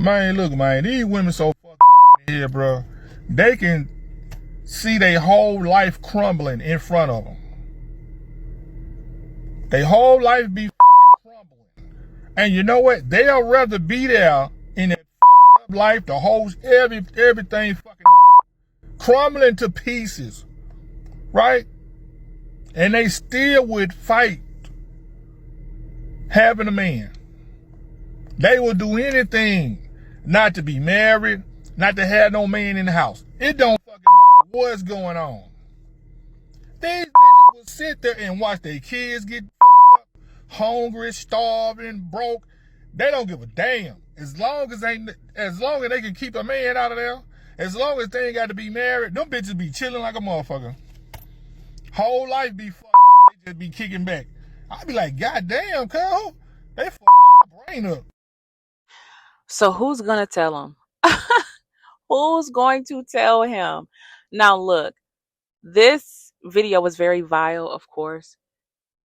Man, look, man, these women so fucked up in here, bro. They can see their whole life crumbling in front of them. Their whole life be fucking crumbling. And you know what? They'll rather be there in that fucked up life, the whole, everything fucking up. Crumbling to pieces. Right? And they still would fight having a man. They will do anything not to be married, not to have no man in the house. It don't fucking matter what's going on. These bitches will sit there and watch their kids get fucked up, hungry, starving, broke. They don't give a damn. As long as they can keep a man out of there, as long as they ain't got to be married, them bitches be chilling like a motherfucker. Whole life be fucked up, they just be kicking back. I be like, God damn, cuz, they fucked our brain up. So who's gonna tell him? Who's going to tell him? Now look, this video was very vile, of course,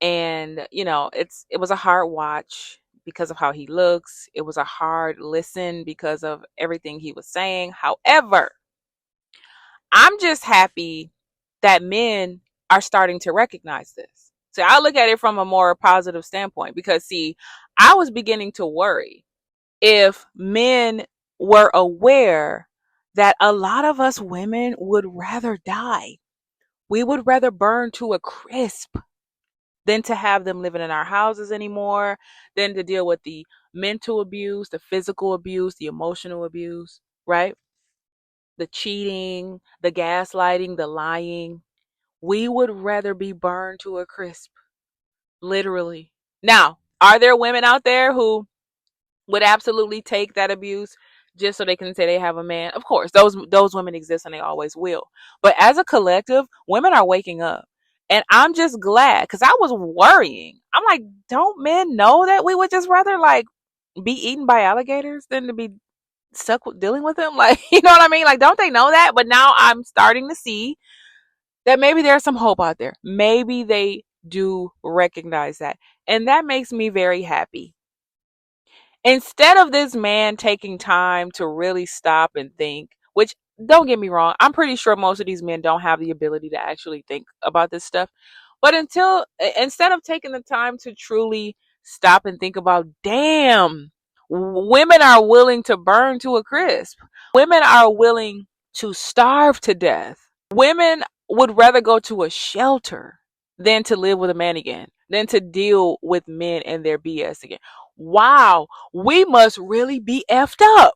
and it was a hard watch because of how he looks. It was a hard listen because of everything he was saying. However, I'm just happy that men are starting to recognize this. So I look at it from a more positive standpoint because, see, I was beginning to worry if men were aware that a lot of us women would rather die. We would rather burn to a crisp than to have them living in our houses anymore, than to deal with the mental abuse, the physical abuse, the emotional abuse, right? The cheating, the gaslighting, the lying. We would rather be burned to a crisp, literally. Now, are there women out there who would absolutely take that abuse just so they can say they have a man? Of course, those women exist and they always will. But as a collective, women are waking up. And I'm just glad, because I was worrying. I'm like, don't men know that we would just rather like be eaten by alligators than to be stuck with dealing with them? Like, you know what I mean? Like, don't they know that? But now I'm starting to see that maybe there's some hope out there. Maybe they do recognize that. And that makes me very happy. Instead of this man taking time to really stop and think, which, don't get me wrong, I'm pretty sure most of these men don't have the ability to actually think about this stuff. But instead of taking the time to truly stop and think about, damn, women are willing to burn to a crisp. Women are willing to starve to death. Women would rather go to a shelter than to live with a man again, than to deal with men and their BS again. Wow, we must really be effed up.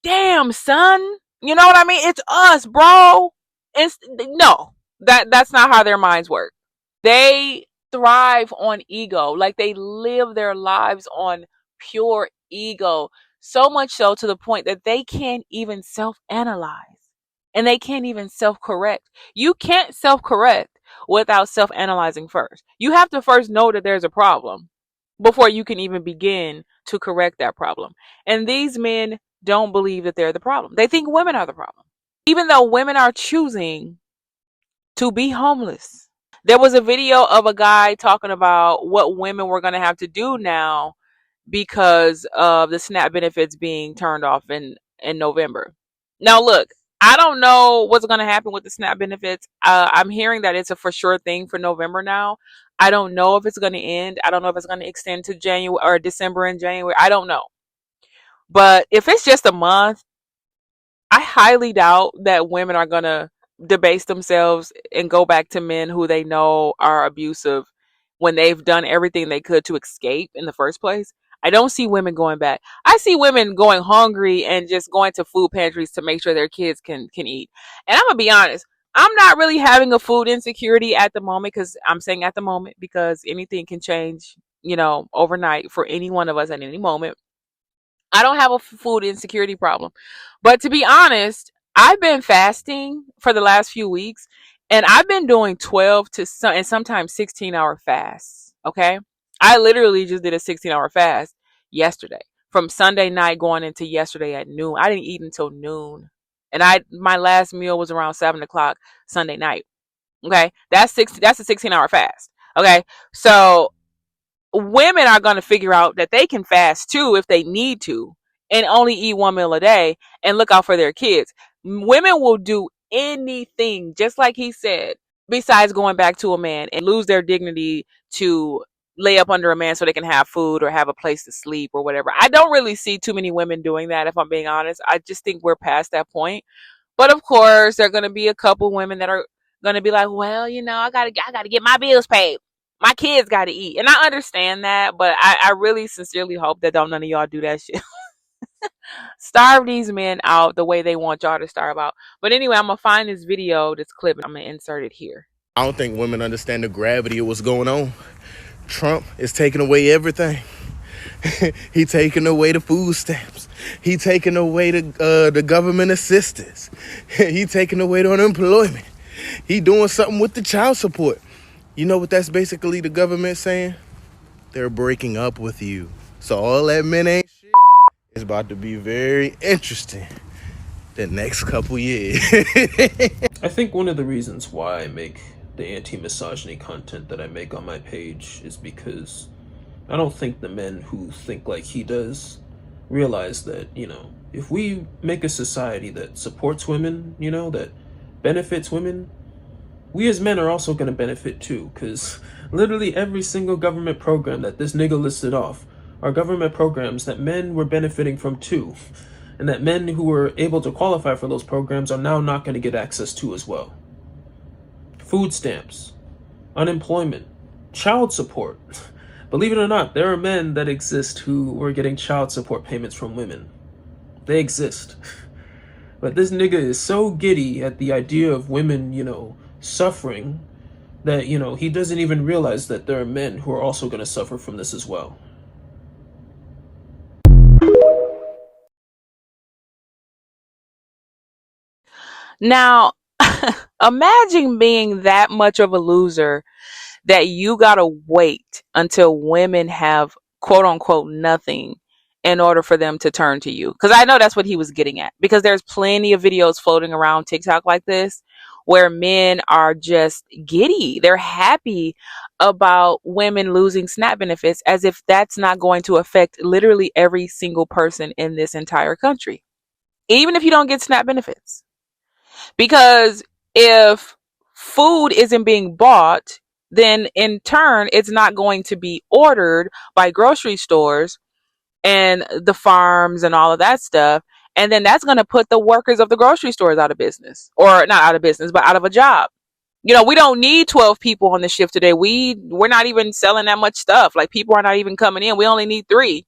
Damn, son. You know what I mean? It's us, bro. No, that's not how their minds work. They thrive on ego. Like, they live their lives on pure ego. So much so to the point that they can't even self-analyze. And they can't even self-correct. You can't self-correct without self-analyzing first. You have to first know that there's a problem before you can even begin to correct that problem. And these men don't believe that they're the problem. They think women are the problem. Even though women are choosing to be homeless. There was a video of a guy talking about what women were going to have to do now because of the SNAP benefits being turned off in November. Now, look, I don't know what's going to happen with the SNAP benefits. I'm hearing that it's a for sure thing for November now. I don't know if it's going to end. I don't know if it's going to extend to January or December and January. I don't know. But if it's just a month, I highly doubt that women are going to debase themselves and go back to men who they know are abusive when they've done everything they could to escape in the first place. I don't see women going back. I see women going hungry and just going to food pantries to make sure their kids can eat. And I'm going to be honest, I'm not really having a food insecurity at the moment, because I'm saying at the moment because anything can change, overnight for any one of us at any moment. I don't have a food insecurity problem. But to be honest, I've been fasting for the last few weeks, and I've been doing 12 and sometimes 16-hour fasts. Okay. I literally just did a 16-hour fast yesterday, from Sunday night going into yesterday at noon. I didn't eat until noon. And my last meal was around 7 o'clock Sunday night. Okay. That's a 16-hour fast. Okay. So women are going to figure out that they can fast too if they need to. and only eat one meal a day and look out for their kids. Women will do anything, just like he said, besides going back to a man and lose their dignity to lay up under a man so they can have food or have a place to sleep or whatever. I don't really see too many women doing that, if I'm being honest. I just think we're past that point. But of course, there are going to be a couple women that are going to be like, well, I gotta get my bills paid. My kids got to eat. And I understand that, but I really sincerely hope that don't none of y'all do that shit. Starve these men out the way they want y'all to starve out. But anyway, I'm going to find this video, this clip, and I'm going to insert it here. I don't think women understand the gravity of what's going on. Trump is taking away everything. He taking away the food stamps. He taking away the government assistance. He taking away the unemployment. He doing something with the child support. You know what that's basically the government saying? They're breaking up with you. So all that men ain't shit is about to be very interesting the next couple years. I think one of the reasons why I make the anti-misogyny content that I make on my page is because I don't think the men who think like he does realize that, if we make a society that supports women, that benefits women, we as men are also going to benefit too, because literally every single government program that this nigga listed off are government programs that men were benefiting from too, and that men who were able to qualify for those programs are now not going to get access to as well. Food stamps, unemployment, child support. Believe it or not, there are men that exist who were getting child support payments from women. They exist. But this nigga is so giddy at the idea of women, suffering, that, he doesn't even realize that there are men who are also going to suffer from this as well. Now, imagine being that much of a loser that you gotta wait until women have quote unquote nothing in order for them to turn to you. Because I know that's what he was getting at. Because there's plenty of videos floating around TikTok like this where men are just giddy. They're happy about women losing SNAP benefits as if that's not going to affect literally every single person in this entire country. Even if you don't get SNAP benefits. Because if food isn't being bought, then in turn, it's not going to be ordered by grocery stores and the farms and all of that stuff. And then that's going to put the workers of the grocery stores out of business, or not out of business, but out of a job. We don't need 12 people on the shift today. We're not even selling that much stuff. Like, people are not even coming in. We only need 3.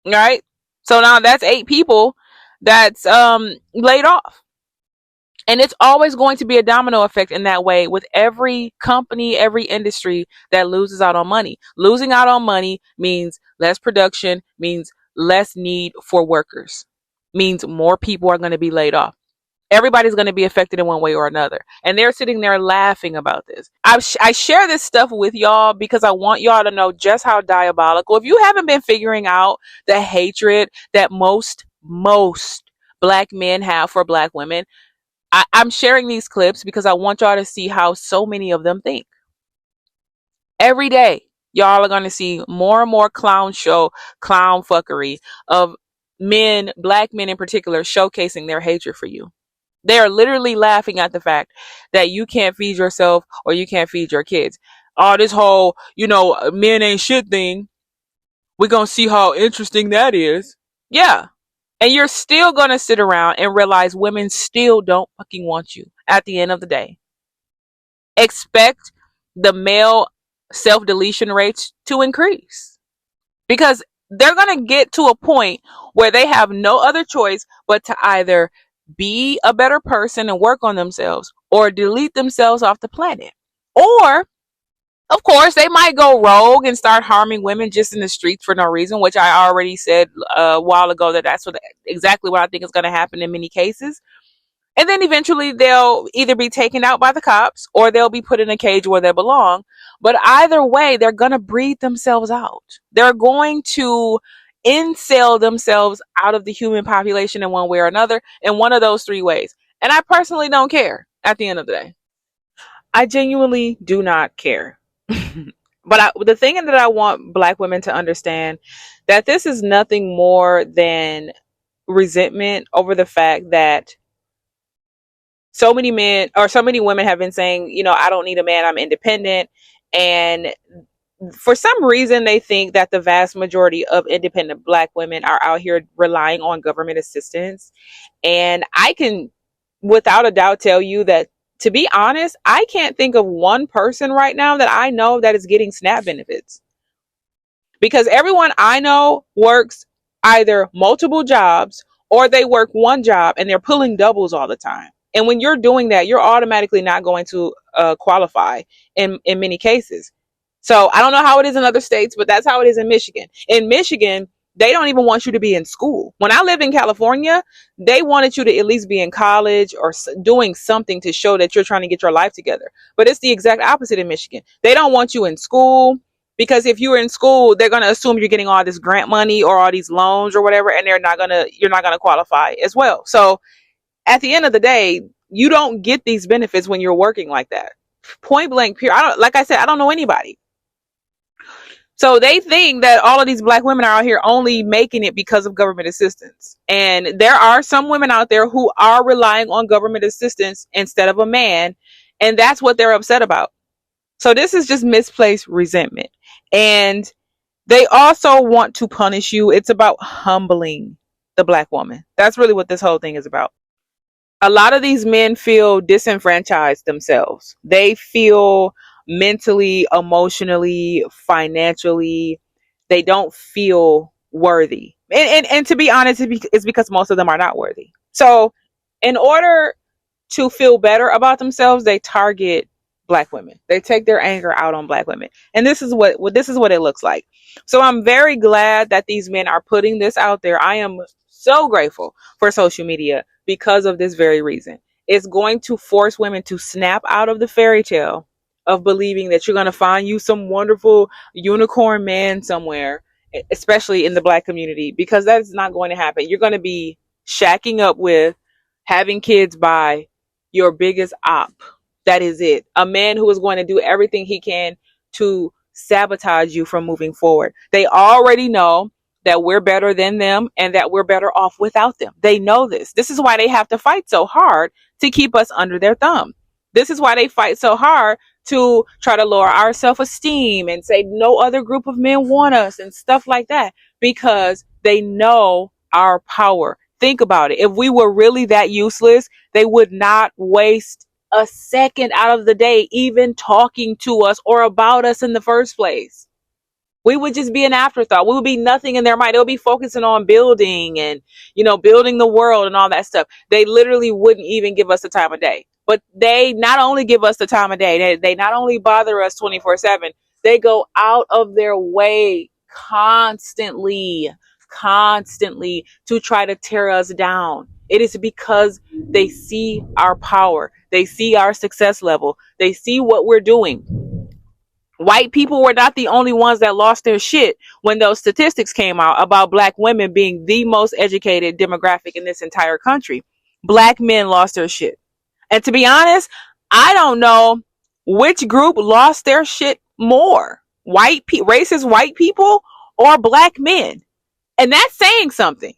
Right? So now that's 8 people that's laid off. And it's always going to be a domino effect in that way with every company, every industry that loses out on money. Losing out on money means less production, means less need for workers, means more people are going to be laid off. Everybody's going to be affected in one way or another. And they're sitting there laughing about this. I share this stuff with y'all because I want y'all to know just how diabolical. If you haven't been figuring out the hatred that most black men have for black women, I'm sharing these clips because I want y'all to see how so many of them think. Every day, y'all are going to see more and more clown fuckery of men, black men in particular, showcasing their hatred for you. They are literally laughing at the fact that you can't feed yourself or you can't feed your kids. All this whole, men ain't shit thing. We're going to see how interesting that is. Yeah. And you're still going to sit around and realize women still don't fucking want you at the end of the day. Expect the male self-deletion rates to increase because they're going to get to a point where they have no other choice but to either be a better person and work on themselves or delete themselves off the planet. Or, of course, they might go rogue and start harming women just in the streets for no reason, which I already said a while ago that that's exactly what I think is going to happen in many cases. And then eventually they'll either be taken out by the cops or they'll be put in a cage where they belong. But either way, they're going to breed themselves out. They're going to incel themselves out of the human population in one way or another, in one of those 3 ways. And I personally don't care at the end of the day. I genuinely do not care. But the thing that I want black women to understand, that this is nothing more than resentment over the fact that so many men or so many women have been saying, I don't need a man, I'm independent. And for some reason, they think that the vast majority of independent Black women are out here relying on government assistance. And I can, without a doubt, tell you that, to be honest, I can't think of one person right now that I know that is getting SNAP benefits. Because everyone I know works either multiple jobs or they work one job and they're pulling doubles all the time. And when you're doing that, you're automatically not going to qualify in many cases. So I don't know how it is in other states, but that's how it is in Michigan. In Michigan, they don't even want you to be in school. When I lived in California, they wanted you to at least be in college or doing something to show that you're trying to get your life together. But it's the exact opposite in Michigan. They don't want you in school, because if you're in school, they're going to assume you're getting all this grant money or all these loans or whatever, and you're not going to qualify as well. So at the end of the day, you don't get these benefits when you're working like that. Point blank, period. Like I said, I don't know anybody. So they think that all of these Black women are out here only making it because of government assistance. And there are some women out there who are relying on government assistance instead of a man. And that's what they're upset about. So this is just misplaced resentment. And they also want to punish you. It's about humbling the Black woman. That's really what this whole thing is about. A lot of these men feel disenfranchised themselves. They feel mentally, emotionally, financially, they don't feel worthy. And to be honest, it's because most of them are not worthy. So in order to feel better about themselves, they target Black women. They take their anger out on Black women. And this is what it looks like. So I'm very glad that these men are putting this out there. I am so grateful for social media because of this very reason. It's going to force women to snap out of the fairy tale of believing that you're going to find you some wonderful unicorn man somewhere, especially in the Black community, because that is not going to happen. You're going to be shacking up with, having kids by your biggest op. That is it. A man who is going to do everything he can to sabotage you from moving forward. They already know that we're better than them and that we're better off without them. They know this. This is why they have to fight so hard to keep us under their thumb. This is why they fight so hard to try to lower our self-esteem and say no other group of men want us and stuff like that, because they know our power. Think about it. If we were really that useless, they would not waste a second out of the day even talking to us or about us in the first place. We would just be an afterthought. We would be nothing in their mind. They'll be focusing on building and, building the world and all that stuff. They literally wouldn't even give us the time of day. But they not only give us the time of day, they not only bother us 24/7, they go out of their way constantly to try to tear us down. It is because they see our power. They see our success level. They see what we're doing. White people were not the only ones that lost their shit when those statistics came out about Black women being the most educated demographic in this entire country. Black men lost their shit. And to be honest, I don't know which group lost their shit more. Racist white people or Black men. And that's saying something.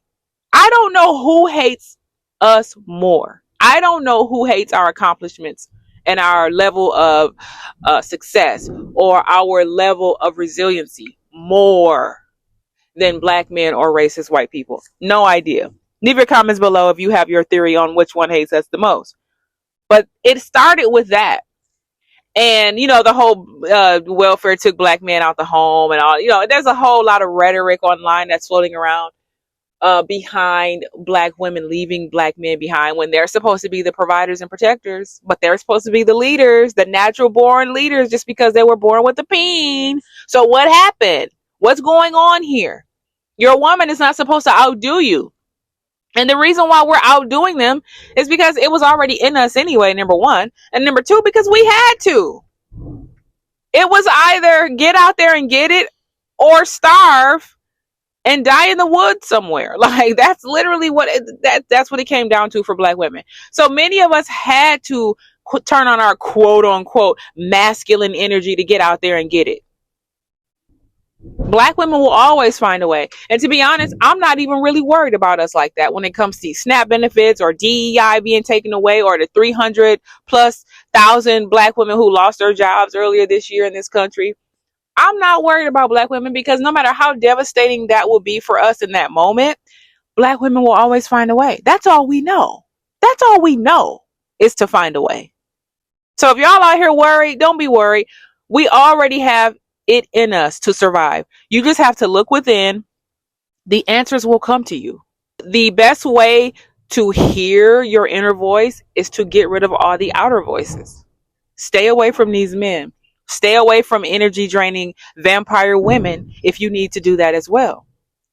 I don't know who hates us more. I don't know who hates our accomplishments and our level of success or our level of resiliency more than Black men or racist white people. No idea. Leave your comments below if you have your theory on which one hates us the most. But it started with that. And, the whole welfare took Black men out the home and all, there's a whole lot of rhetoric online that's floating around behind Black women leaving Black men behind when they're supposed to be the providers and protectors, but they're supposed to be the leaders, the natural born leaders, just because they were born with a peen. So what happened? What's going on here? Your woman is not supposed to outdo you. And the reason why we're outdoing them is because it was already in us anyway, number one. And number two, because we had to. It was either get out there and get it or starve and die in the woods somewhere. Like, that's literally that's what it came down to for Black women. So many of us had to turn on our quote unquote masculine energy to get out there and get it. Black women will always find a way. And to be honest, I'm not even really worried about us like that when it comes to SNAP benefits or DEI being taken away, or the 300,000+ black women who lost their jobs earlier this year in this country. I'm not worried about black women, because no matter how devastating that will be for us in that moment, black women will always find a way. That's all we know. That's all we know, is to find a way. So if y'all out here worried, don't be worried. We already have it in us to survive. You just have to look within. The answers will come to you. The best way to hear your inner voice is to get rid of all the outer voices. Stay away from these men. Stay away from energy draining vampire women if you need to do that as well.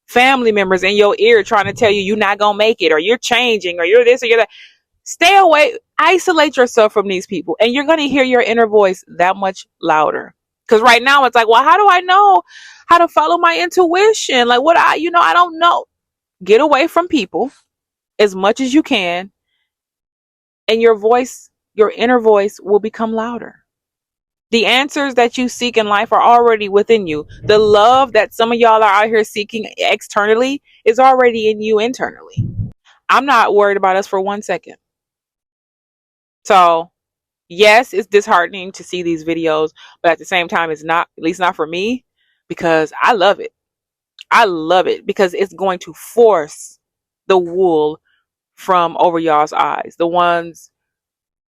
Family members in your ear trying to tell you you're not going to make it, or you're changing, or you're this or you're that. Stay away. Isolate yourself from these people, and you're going to hear your inner voice that much louder. Because right now it's like, well, how do I know how to follow my intuition? Like, I don't know. Get away from people as much as you can, and your voice, your inner voice, will become louder. The answers that you seek in life are already within you. The love that some of y'all are out here seeking externally is already in you internally. I'm not worried about us for 1 second. So, yes, it's disheartening to see these videos, but at the same time, it's not, at least not for me, because I love it. I love it because it's going to force the wool from over y'all's eyes, the ones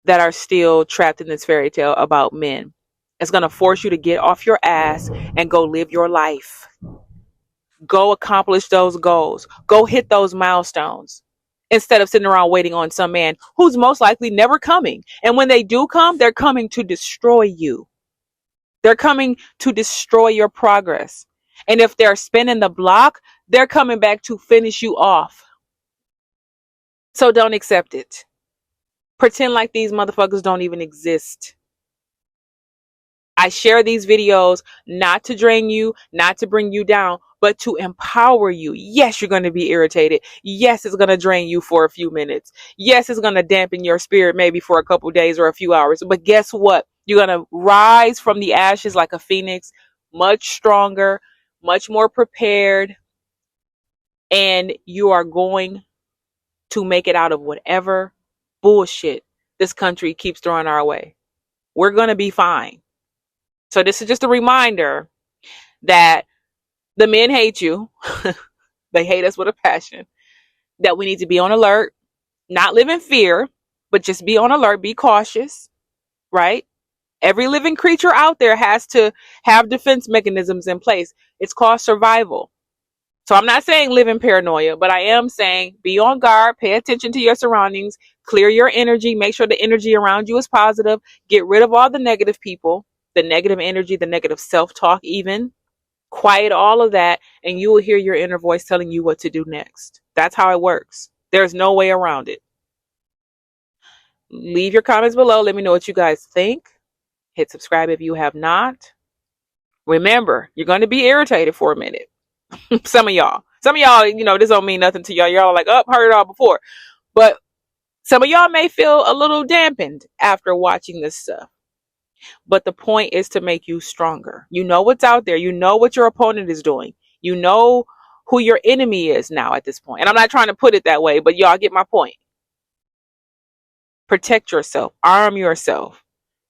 that are still trapped in this fairy tale about men. It's going to force you to get off your ass and go live your life. Go accomplish those goals. Go hit those milestones, instead of sitting around waiting on some man who's most likely never coming. And when they do come, they're coming to destroy you. They're coming to destroy your progress. And if they're spinning the block, they're coming back to finish you off. So don't accept it. Pretend like these motherfuckers don't even exist. I share these videos not to drain you, not to bring you down, but to empower you. Yes, you're going to be irritated. Yes, it's going to drain you for a few minutes. Yes, it's going to dampen your spirit maybe for a couple days or a few hours. But guess what? You're going to rise from the ashes like a phoenix, much stronger, much more prepared, and you are going to make it out of whatever bullshit this country keeps throwing our way. We're going to be fine. So this is just a reminder that the men hate you. They hate us with a passion. That we need to be on alert, not live in fear, but just be on alert, be cautious, right? Every living creature out there has to have defense mechanisms in place. It's called survival. So I'm not saying live in paranoia, but I am saying be on guard, pay attention to your surroundings, clear your energy, make sure the energy around you is positive, get rid of all the negative people, the negative energy, the negative self-talk even. Quiet all of that, and you will hear your inner voice telling you what to do next. That's how it works. There's no way around it. Leave your comments below. Let me know what you guys think. Hit subscribe if you have not. Remember, you're going to be irritated for a minute. Some of y'all, this don't mean nothing to y'all. Y'all are like, oh, heard it all before. But some of y'all may feel a little dampened after watching this stuff. But the point is to make you stronger. You know what's out there. You know what your opponent is doing. You know who your enemy is now at this point. And I'm not trying to put it that way, but y'all get my point. Protect yourself. Arm yourself.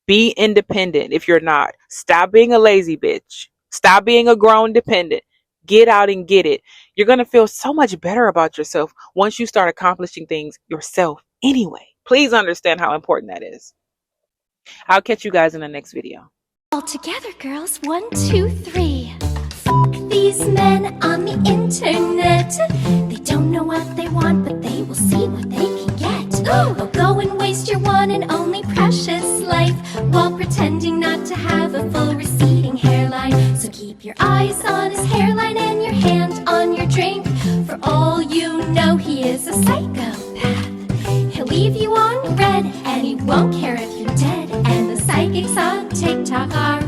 Be independent if you're not. Stop being a lazy bitch. Stop being a grown dependent. Get out and get it. You're going to feel so much better about yourself once you start accomplishing things yourself anyway. Please understand how important that is. I'll catch you guys in the next video. All together, girls. 1, 2, 3. Fuck these men on the internet. They don't know what they want, but they will see what they can get. Oh, go and waste your one and only precious life while pretending not to have a full receding hairline. So keep your eyes on his hairline and your hand on your drink. For all you know, he is a psychopath. He'll leave you on red, and he won't care if you're dead. And the psychics on TikTok are